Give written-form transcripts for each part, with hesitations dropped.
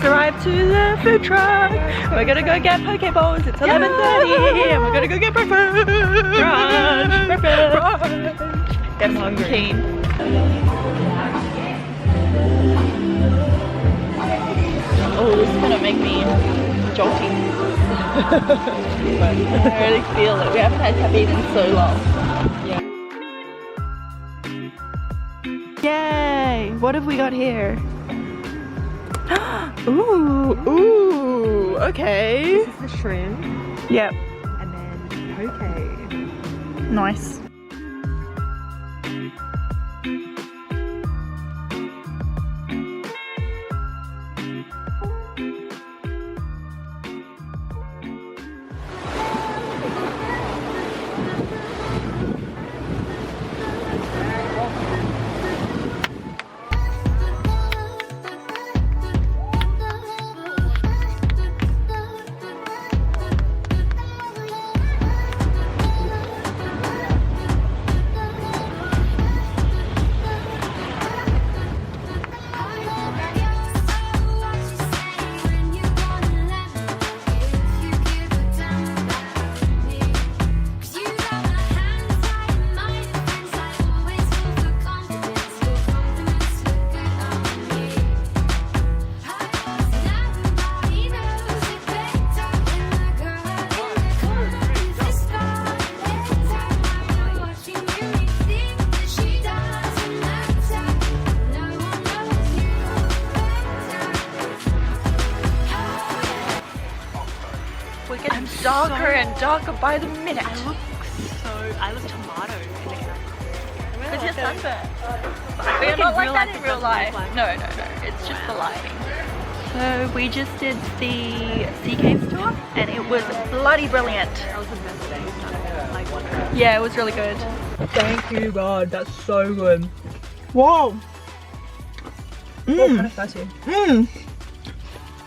just arrived to the food truck. We're gonna go get poke bowls. It's 11:30 and we're gonna go get breakfast. Brunch. Breakfast. I'm hungry. Keen. Oh, this is gonna make me jolty. I really feel it. We haven't had caffeine in so long. Yay! What have we got here? Ooh, okay. This is the shrimp. Yep. And then poke. Nice. I'm darker and darker by the minute. I look tomato in the camera. It's just sunburn. But You're not like that in real life. No. It's just the lighting. So we just did the Sea Caves tour and it was bloody brilliant. That was the best day we've done. Yeah, it was really good. Thank you, God. That's so good. Whoa. Oh, kind of spicy.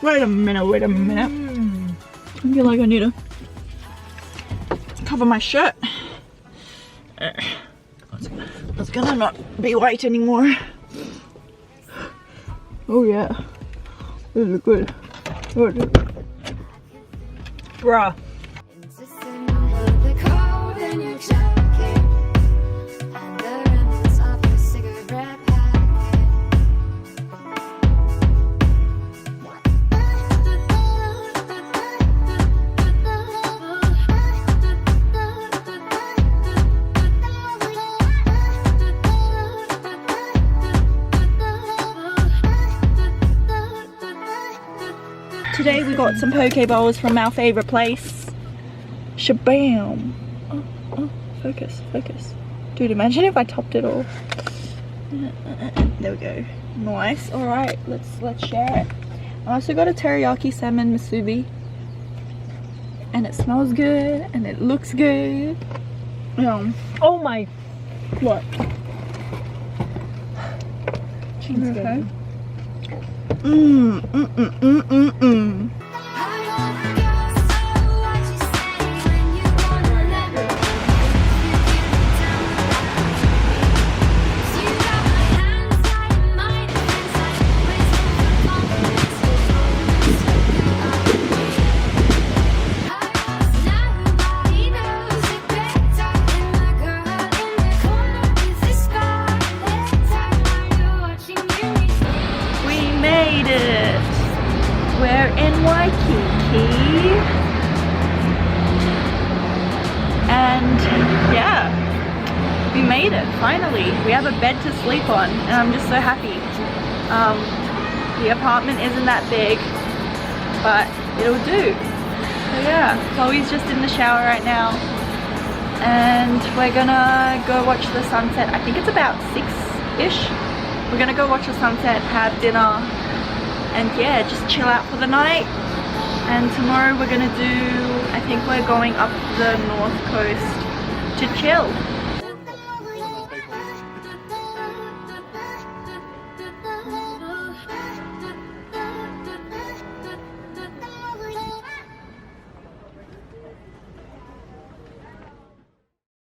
Wait a minute. I feel like I need to cover my shirt. It's gonna not be white anymore. Oh yeah, this is good. Bruh. Today we got some poke bowls from our favorite place. Shabam! Oh, focus. Dude, imagine if I topped it all. There we go. Nice. All right, let's share it. I also got a teriyaki salmon musubi, and it smells good and it looks good. Oh my. What? Okay. We're in Waikiki, and yeah, we made it finally. We have a bed to sleep on and I'm just so happy. The apartment isn't that big, but it'll do. So yeah, Chloe's just in the shower right now and we're gonna go watch the sunset. I think it's about 6-ish. We're gonna go watch the sunset, have dinner, and yeah, just chill out for the night. And tomorrow we're gonna do, I think we're going up the north coast to chill.